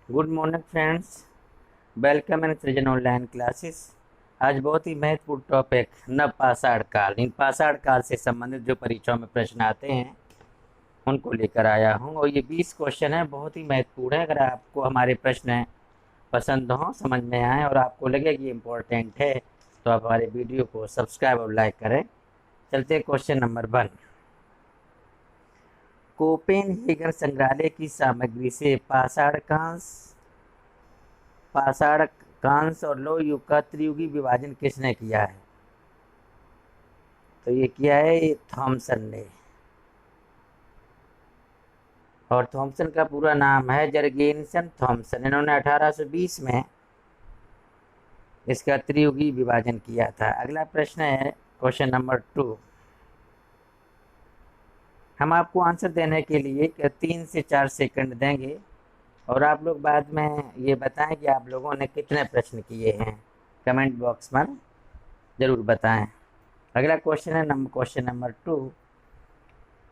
Good morning friends, welcome in सृजन online classes. आज बहुत ही महत्वपूर्ण टॉपिक नव पाषाण काल, इन पाषाण काल से संबंधित जो परीक्षाओं में प्रश्न आते हैं उनको लेकर आया हूं। और ये 20 क्वेश्चन है, बहुत ही महत्वपूर्ण है। अगर आपको हमारे प्रश्न पसंद हों, समझ में आए और आपको लगे कि इम्पोर्टेंट है तो आप हमारे वीडियो को सब्सक्राइब और लाइक करें। चलते क्वेश्चन नंबर 1। कोपेनहेगन संग्रहालय की सामग्री से पाषाण कांस्य और लौह युग का त्रियुगी विभाजन किसने किया है? तो ये किया है थॉमसन ने। और थॉमसन का पूरा नाम है जर्गेनसन थॉमसन। इन्होंने 1820 में इसका त्रियुगी विभाजन किया था। अगला प्रश्न है क्वेश्चन नंबर 2। हम आपको आंसर देने के लिए 3 से 4 सेकंड देंगे और आप लोग बाद में ये बताएं कि आप लोगों ने कितने प्रश्न किए हैं। कमेंट बॉक्स में ज़रूर बताएं। अगला क्वेश्चन है क्वेश्चन नंबर 2।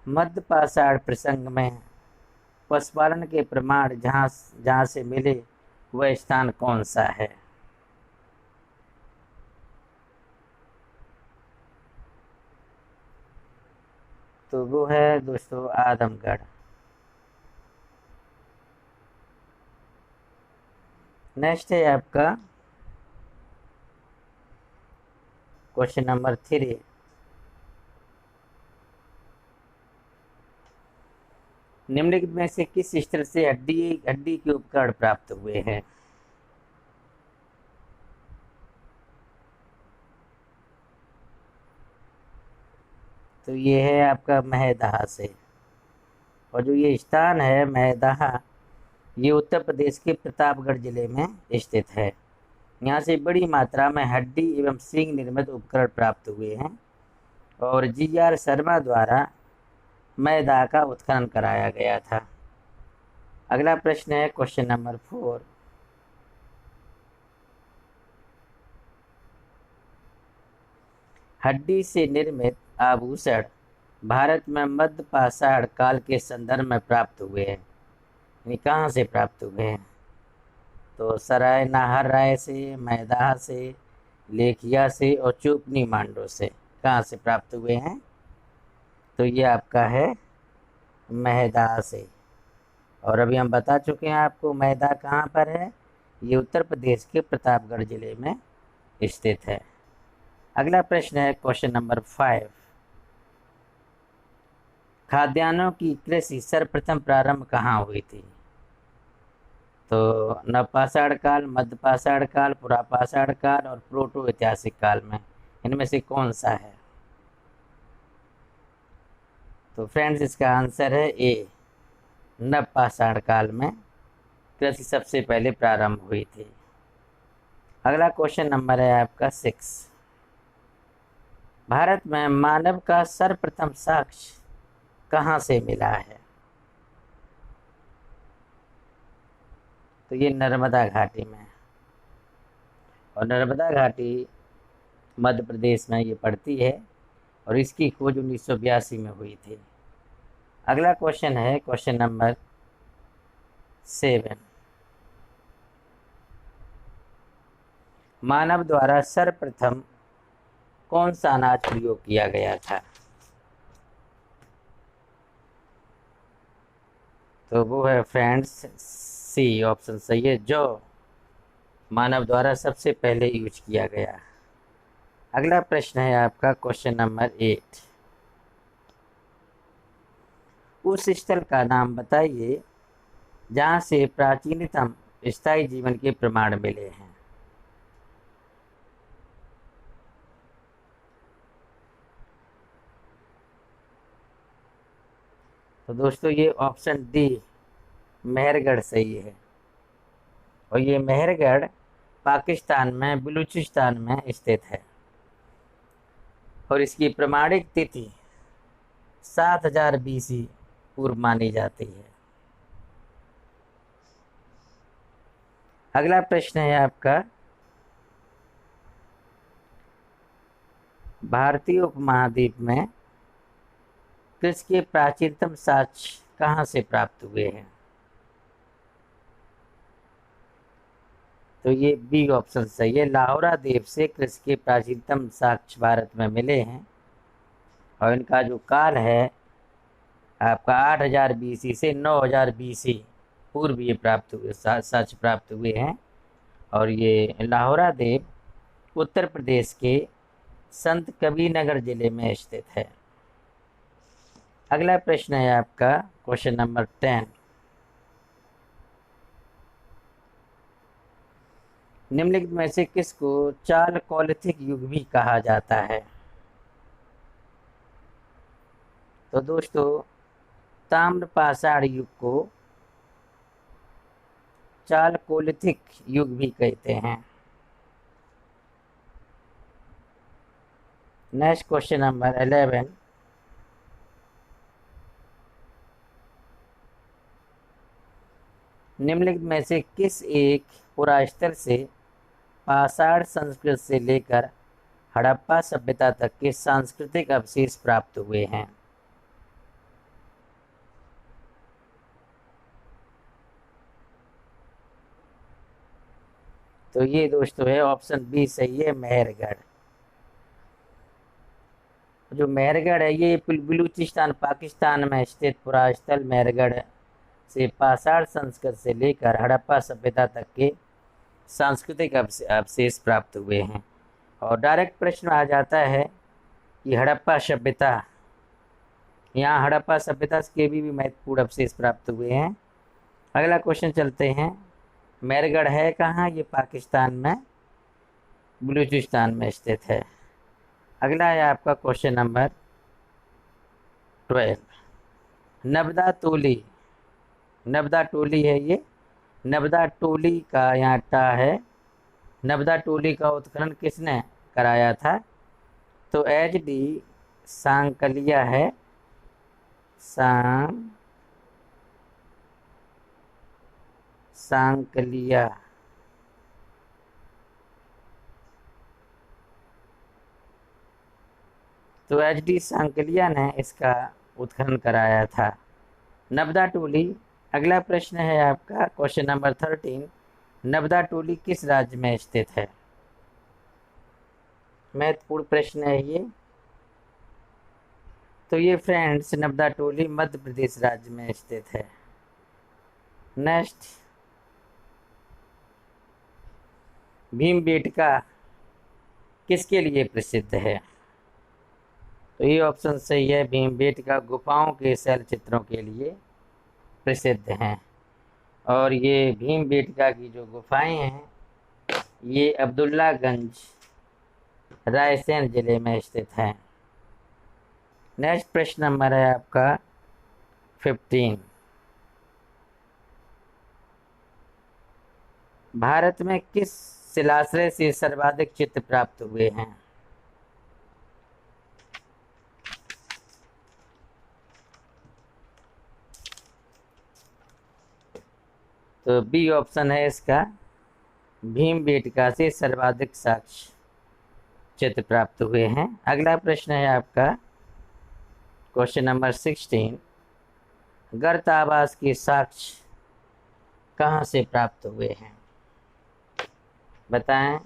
मध्य पाषाण प्रसंग में पशुपालन के प्रमाण जहाँ से मिले वह स्थान कौन सा है? तो वो है दोस्तों आदमगढ़। नेक्स्ट है आपका क्वेश्चन नंबर 3। निम्नलिखित में से किस स्तर से हड्डी के उपकरण प्राप्त हुए हैं? तो ये है आपका महदाह से। और जो ये स्थान है महदाह, ये उत्तर प्रदेश के प्रतापगढ़ जिले में स्थित है। यहाँ से बड़ी मात्रा में हड्डी एवं सींग निर्मित उपकरण प्राप्त हुए हैं और GR शर्मा द्वारा मैदा का उत्खनन कराया गया था। अगला प्रश्न है क्वेश्चन नंबर 4। हड्डी से निर्मित आभूषण भारत में मध्य पाषाण काल के संदर्भ में प्राप्त हुए हैं। यानी कहाँ से प्राप्त हुए हैं? तो सराय नाहर राय से, मैदाह से, लेखिया से और चूपनी मांडो से। कहाँ से प्राप्त हुए हैं? तो ये आपका है महदाह से। और अभी हम बता चुके हैं आपको महदाह कहाँ पर है। ये उत्तर प्रदेश के प्रतापगढ़ जिले में स्थित है। अगला प्रश्न है क्वेश्चन नंबर 5। खाद्यान्नों की कृषि सर्वप्रथम प्रारंभ कहाँ हुई थी? तो नवपाषाण काल, मध्यपाषाण काल, पुरापाषाण काल और प्रोटो ऐतिहासिक काल में इनमें से कौन सा है? तो फ्रेंड्स इसका आंसर है ए, नवपाषाण काल में कृषि सबसे पहले प्रारंभ हुई थी। अगला क्वेश्चन नंबर है आपका 6। भारत में मानव का सर्वप्रथम साक्ष्य कहाँ से मिला है? तो ये नर्मदा घाटी में। और नर्मदा घाटी मध्य प्रदेश में ये पड़ती है और इसकी खोज 1982 में हुई थी। अगला क्वेश्चन है क्वेश्चन नंबर 7। मानव द्वारा सर्वप्रथम कौन सा अनाज प्रयोग किया गया था? तो वो है फ्रेंड्स सी, ऑप्शन सही है, जो मानव द्वारा सबसे पहले यूज किया गया। अगला प्रश्न है आपका क्वेश्चन नंबर 8। उस स्थल का नाम बताइए जहाँ से प्राचीनतम स्थायी जीवन के प्रमाण मिले हैं। तो दोस्तों ये ऑप्शन डी मेहरगढ़ सही है। और ये मेहरगढ़ पाकिस्तान में बलूचिस्तान में स्थित है और इसकी प्रमाणिक तिथि 7000 BC पूर्व मानी जाती है। अगला प्रश्न है आपका भारतीय उपमहाद्वीप में कृषि के प्राचीनतम साक्ष्य कहाँ से प्राप्त हुए हैं? तो ये बी ऑप्शन सही है। लाहौरा द्वीप से कृषि के प्राचीनतम साक्ष्य भारत में मिले हैं और इनका जो काल है आपका 8000 BC से 9000 BC पूर्व ये प्राप्त हुए साक्ष्य प्राप्त हुए हैं। और ये लाहौरा द्वीप उत्तर प्रदेश के संत कबीरनगर जिले में स्थित है। अगला प्रश्न है आपका क्वेश्चन नंबर 10। निम्नलिखित में से किसको चालकोलिथिक युग भी कहा जाता है? तो दोस्तों ताम्र पाषाण युग को चालकोलिथिक युग भी कहते हैं। Next question number 11। निम्नलिखित में से किस एक पुरास्तर से पाषाण संस्कृत से लेकर हड़प्पा सभ्यता तक के सांस्कृतिक अवशेष प्राप्त हुए हैं? तो ये दोस्तों है ऑप्शन बी सही है, मेहरगढ़। जो मेहरगढ़ है ये बलूचिस्तान पाकिस्तान में स्थित पुरास्थल मेहरगढ़ से पाषाण संस्कृत से लेकर हड़प्पा सभ्यता तक के सांस्कृतिक अवशेष प्राप्त हुए हैं। और डायरेक्ट प्रश्न आ जाता है कि हड़प्पा सभ्यता, यहाँ हड़प्पा सभ्यता के भी महत्वपूर्ण अवशेष प्राप्त हुए हैं। अगला क्वेश्चन चलते हैं। मेहरगढ़ है कहाँ? ये पाकिस्तान में बलूचिस्तान में स्थित है। अगला है आपका क्वेश्चन नंबर 12। नबदा टोली, नबदा टोली है ये, नबदा टोली का यहाँ टा है। नबदा टोली का उत्खनन किसने कराया था? तो HD सांकलिया है, सांकलिया। तो HD सांकलिया ने इसका उत्खनन कराया था, नबदा टोली। अगला प्रश्न है आपका क्वेश्चन नंबर 13। नबदा टोली किस राज्य में स्थित है? महत्वपूर्ण प्रश्न है ये। तो ये फ्रेंड्स नबदा टोली मध्य प्रदेश राज्य में स्थित है। नेक्स्ट, भीमबेटका किसके लिए प्रसिद्ध है? तो ये ऑप्शन सही है, भीमबेटका गुफाओं के शैल चित्रों के लिए प्रसिद्ध हैं। और ये भीमबेटका की जो गुफाएं हैं ये अब्दुल्लागंज रायसेन जिले में स्थित हैं। नेक्स्ट प्रश्न नंबर है आपका 15। भारत में किस शिलाश्रय से सर्वाधिक चित्र प्राप्त हुए हैं? तो बी ऑप्शन है इसका, भीमबेटका से सर्वाधिक साक्ष्य चित्र प्राप्त हुए हैं। अगला प्रश्न है आपका क्वेश्चन नंबर 16। गर्त आवास के साक्ष्य कहाँ से प्राप्त हुए हैं? बताएं,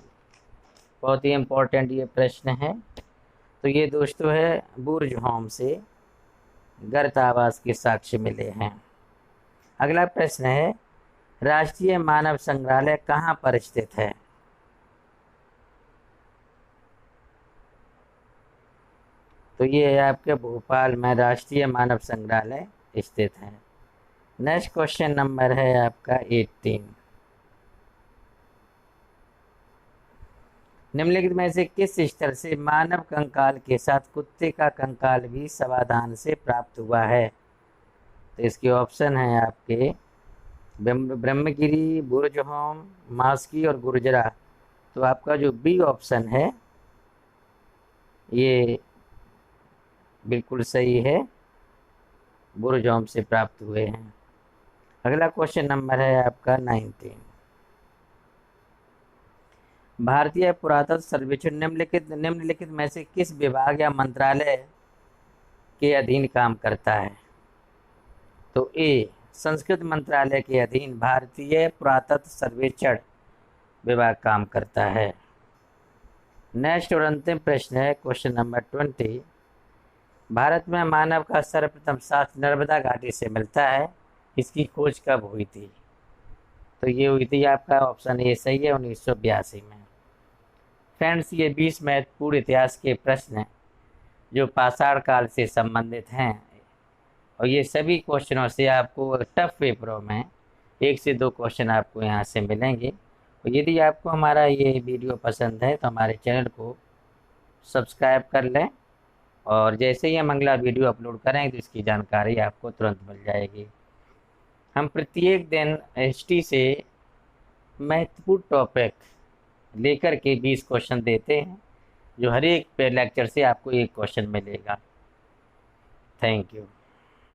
बहुत ही इम्पोर्टेंट ये प्रश्न है। तो ये दोस्तों है बुर्जहोम से गर्त आवास के साक्ष्य मिले हैं। अगला प्रश्न है राष्ट्रीय मानव संग्रहालय कहाँ पर स्थित है? तो ये है आपके भोपाल में राष्ट्रीय मानव संग्रहालय स्थित है। नेक्स्ट क्वेश्चन नंबर है आपका 18। निम्नलिखित में से किस स्थल से मानव कंकाल के साथ कुत्ते का कंकाल भी सावधान से प्राप्त हुआ है? तो इसके ऑप्शन हैं आपके ब्रह्मगिरी, बुर्जहोम, मास्की और गुर्जरा। तो आपका जो बी ऑप्शन है ये बिल्कुल सही है, बुर्जहोम से प्राप्त हुए हैं। अगला क्वेश्चन नंबर है आपका 19। भारतीय पुरातत्व सर्वेक्षण निम्नलिखित में से किस विभाग या मंत्रालय के अधीन काम करता है? तो ए संस्कृत मंत्रालय के अधीन भारतीय पुरातत्व सर्वेक्षण विभाग काम करता है। नेक्स्ट और अंतिम प्रश्न है क्वेश्चन नंबर 20। भारत में मानव का सर्वप्रथम सांस नर्मदा घाटी से मिलता है, इसकी खोज कब हुई थी? तो ये हुई थी आपका ऑप्शन ए सही है, 1982 में। फ्रेंड्स, ये 20 महत्वपूर्ण इतिहास के प्रश्न हैं जो पाषाण काल से संबंधित हैं, और ये सभी क्वेश्चनों से आपको टफ पेपरों में 1 से 2 क्वेश्चन आपको यहाँ से मिलेंगे। और यदि आपको हमारा ये वीडियो पसंद है तो हमारे चैनल को सब्सक्राइब कर लें, और जैसे ही हम अगला वीडियो अपलोड करेंगे तो इसकी जानकारी आपको तुरंत मिल जाएगी। हम प्रत्येक दिन हिस्ट्री से महत्वपूर्ण टॉपिक लेकर के 20 क्वेश्चन देते हैं, जो हर एक लेक्चर से आपको एक क्वेश्चन मिलेगा। Thank you.